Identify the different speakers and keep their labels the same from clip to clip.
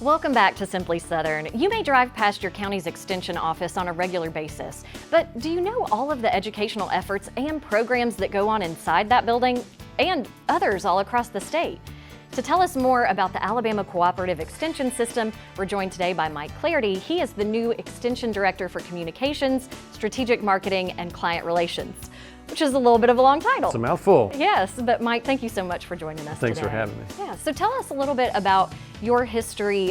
Speaker 1: Welcome back to Simply Southern. You may drive past your county's extension office on a regular basis, but do you know all of the educational efforts and programs that go on inside that building and others all across the state? To tell us more about the Alabama Cooperative Extension System, we're joined today by Mike Clardy. He is the new Extension Director for Communications, Strategic Marketing, and Client Relations, which is a little bit of a long title.
Speaker 2: It's a mouthful.
Speaker 1: Yes, but Mike, thank you so much for joining us
Speaker 2: Thanks
Speaker 1: today.
Speaker 2: for having me.
Speaker 1: Yeah, so tell us a little bit about your history,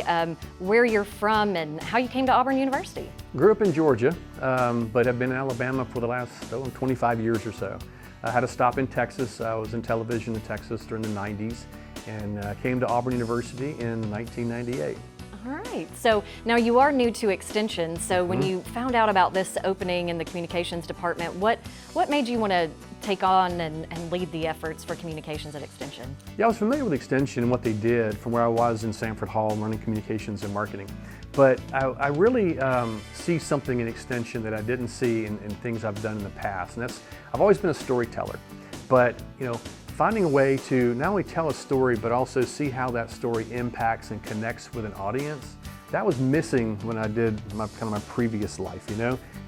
Speaker 1: where you're from, and how you came to Auburn University.
Speaker 2: Grew up in Georgia, but have been in Alabama for the last 25 years or so. I had a stop in Texas. I was in television in Texas during the 90s and came to Auburn University in 1998.
Speaker 1: All right, so now you are new to Extension, so when you found out about this opening in the communications department, what made you want to take on and lead the efforts for communications at Extension?
Speaker 2: Yeah, I was familiar with Extension and what they did from where I was in Sanford Hall learning communications and marketing. But I really see something in Extension that I didn't see in things I've done in the past, and I've always been a storyteller. But finding a way to not only tell a story, but also see how that story impacts and connects with an audience, that was missing when I did my previous life,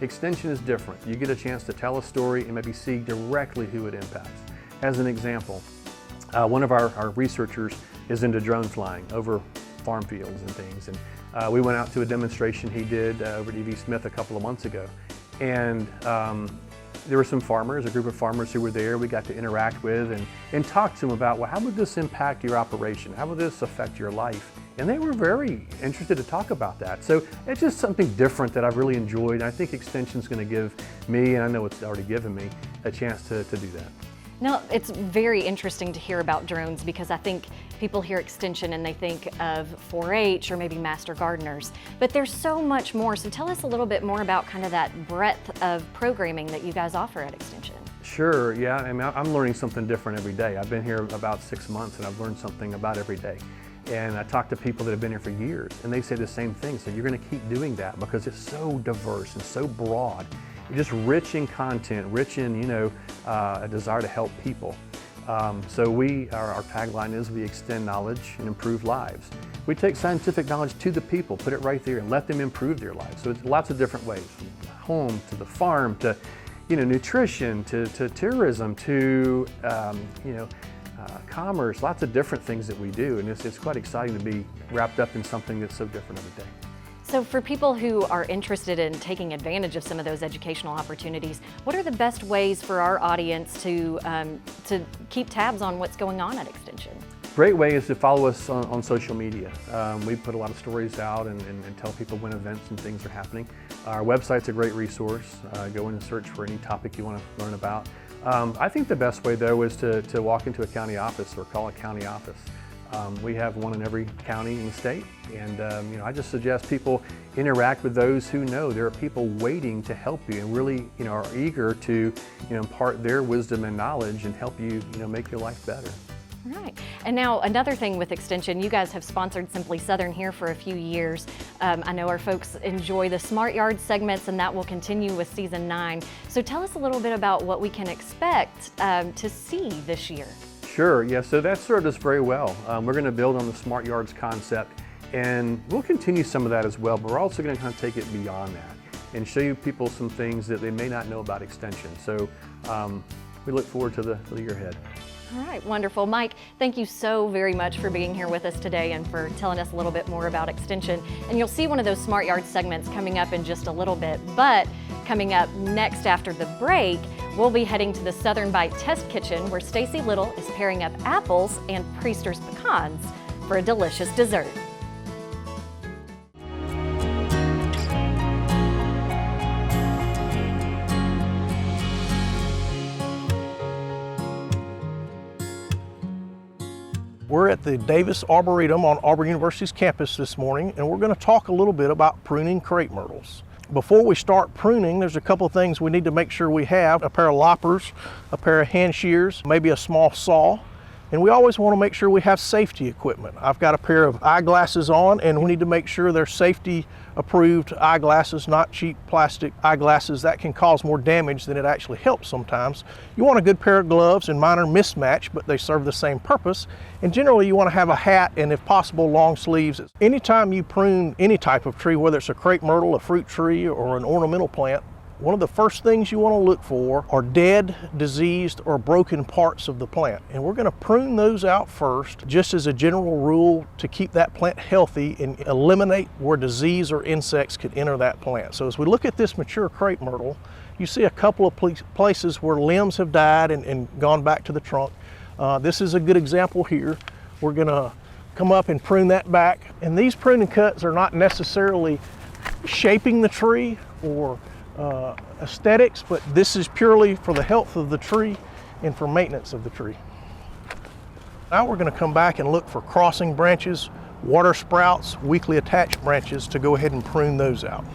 Speaker 2: Extension is different. You get a chance to tell a story and maybe see directly who it impacts. As an example, one of our researchers is into drone flying over farm fields and things. And we went out to a demonstration he did over at E.V. Smith a couple of months ago. And there were some farmers, a group of farmers who were there we got to interact with and talk to them about, well, how would this impact your operation? How would this affect your life? And they were very interested to talk about that. So it's just something different that I've really enjoyed. And I think Extension's going to give me, and I know it's already given me, a chance to do that.
Speaker 1: Now, it's very interesting to hear about drones because I think people hear Extension and they think of 4-H or maybe master gardeners, but there's so much more. So tell us a little bit more about kind of that breadth of programming that you guys offer at Extension.
Speaker 2: Sure, yeah, I mean, I'm learning something different every day. I've been here about 6 months and I've learned something about every day. And I talk to people that have been here for years and they say the same thing. So you're going to keep doing that because it's so diverse and so broad. Just rich in content, rich in a desire to help people. So our tagline is we extend knowledge and improve lives. We take scientific knowledge to the people, put it right there, and let them improve their lives. So it's lots of different ways, from home to the farm to nutrition to tourism to commerce. Lots of different things that we do, and it's quite exciting to be wrapped up in something that's so different every day.
Speaker 1: So for people who are interested in taking advantage of some of those educational opportunities, what are the best ways for our audience to keep tabs on what's going on at Extension?
Speaker 2: Great way is to follow us on social media. We put a lot of stories out and tell people when events and things are happening. Our website's a great resource. Go in and search for any topic you want to learn about. I think the best way though is to walk into a county office or call a county office. We have one in every county in the state, and I just suggest people interact with those who know. There are people waiting to help you and really are eager to impart their wisdom and knowledge and help you make your life better.
Speaker 1: All right, and now another thing with Extension, you guys have sponsored Simply Southern here for a few years. I know our folks enjoy the Smart Yard segments, and that will continue with season 9. So tell us a little bit about what we can expect to see this year.
Speaker 2: Sure, yeah, so that served us very well. We're going to build on the Smart Yards concept, and we'll continue some of that as well, but we're also going to kind of take it beyond that and show you people some things that they may not know about Extension. So we look forward to the year ahead.
Speaker 1: All right, wonderful. Mike, thank you so very much for being here with us today and for telling us a little bit more about Extension. And you'll see one of those Smart Yard segments coming up in just a little bit, but coming up next after the break, we'll be heading to the Southern Bite Test Kitchen where Stacy Little is pairing up apples and Priester's pecans for a delicious dessert.
Speaker 3: We're at the Davis Arboretum on Auburn University's campus this morning, and we're going to talk a little bit about pruning crepe myrtles. Before we start pruning, there's a couple of things we need to make sure we have: a pair of loppers, a pair of hand shears, maybe a small saw, And we always want to make sure we have safety equipment. I've got a pair of eyeglasses on, and we need to make sure they're safety approved eyeglasses, not cheap plastic eyeglasses. That can cause more damage than it actually helps sometimes. You want a good pair of gloves, and mine are mismatched, but they serve the same purpose. And generally you want to have a hat and, if possible, long sleeves. Anytime you prune any type of tree, whether it's a crepe myrtle, a fruit tree, or an ornamental plant, one of the first things you want to look for are dead, diseased, or broken parts of the plant. And we're going to prune those out first, just as a general rule, to keep that plant healthy and eliminate where disease or insects could enter that plant. So as we look at this mature crepe myrtle, you see a couple of places where limbs have died and gone back to the trunk. This is a good example here. We're going to come up and prune that back. And these pruning cuts are not necessarily shaping the tree or aesthetics, but this is purely for the health of the tree and for maintenance of the tree. Now we're going to come back and look for crossing branches, water sprouts, weakly attached branches to go ahead and prune those out.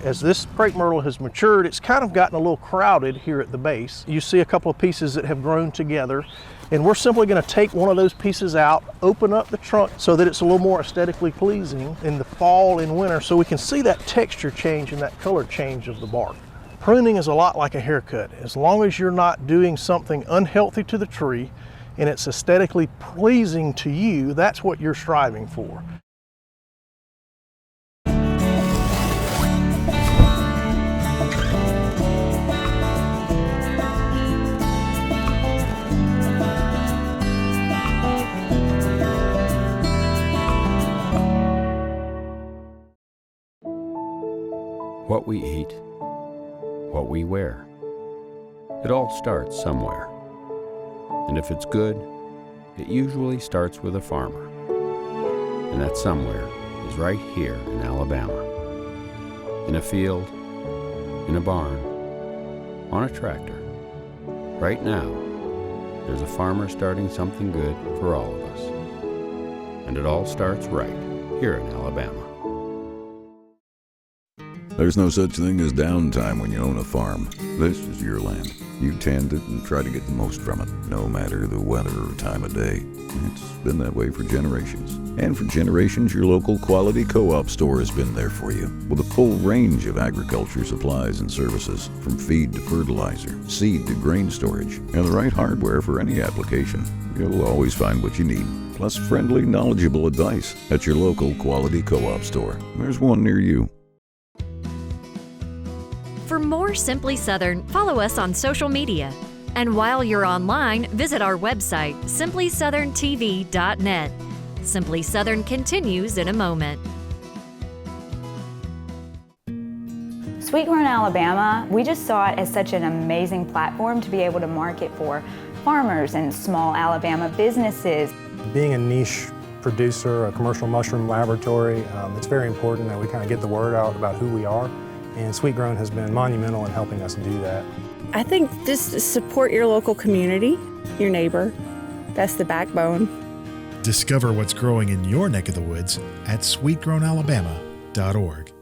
Speaker 3: As this crepe myrtle has matured, it's kind of gotten a little crowded here at the base. You see a couple of pieces that have grown together, and we're simply going to take one of those pieces out, open up the trunk so that it's a little more aesthetically pleasing in the fall and winter, so we can see that texture change and that color change of the bark. Pruning is a lot like a haircut. As long as you're not doing something unhealthy to the tree and it's aesthetically pleasing to you, that's what you're striving for.
Speaker 4: What we eat, what we wear. It all starts somewhere. And if it's good, it usually starts with a farmer. And that somewhere is right here in Alabama. In a field, in a barn, on a tractor. Right now, there's a farmer starting something good for all of us. And it all starts right here in Alabama.
Speaker 5: There's no such thing as downtime when you own a farm. This is your land. You tend it and try to get the most from it, no matter the weather or time of day. It's been that way for generations. And for generations, your local Quality Co-op store has been there for you, with a full range of agriculture supplies and services, from feed to fertilizer, seed to grain storage, and the right hardware for any application. You'll always find what you need, plus friendly, knowledgeable advice at your local Quality Co-op store. There's one near you.
Speaker 6: For more Simply Southern, follow us on social media. And while you're online, visit our website, simplysouthern.tv.net. Simply Southern continues in a moment.
Speaker 7: Sweet Grown Alabama, we just saw it as such an amazing platform to be able to market for farmers and small Alabama businesses.
Speaker 8: Being a niche producer, a commercial mushroom laboratory, it's very important that we kind of get the word out about who we are. And Sweet Grown has been monumental in helping us do that.
Speaker 9: I think just support your local community, your neighbor. That's the backbone.
Speaker 10: Discover what's growing in your neck of the woods at sweetgrownalabama.org.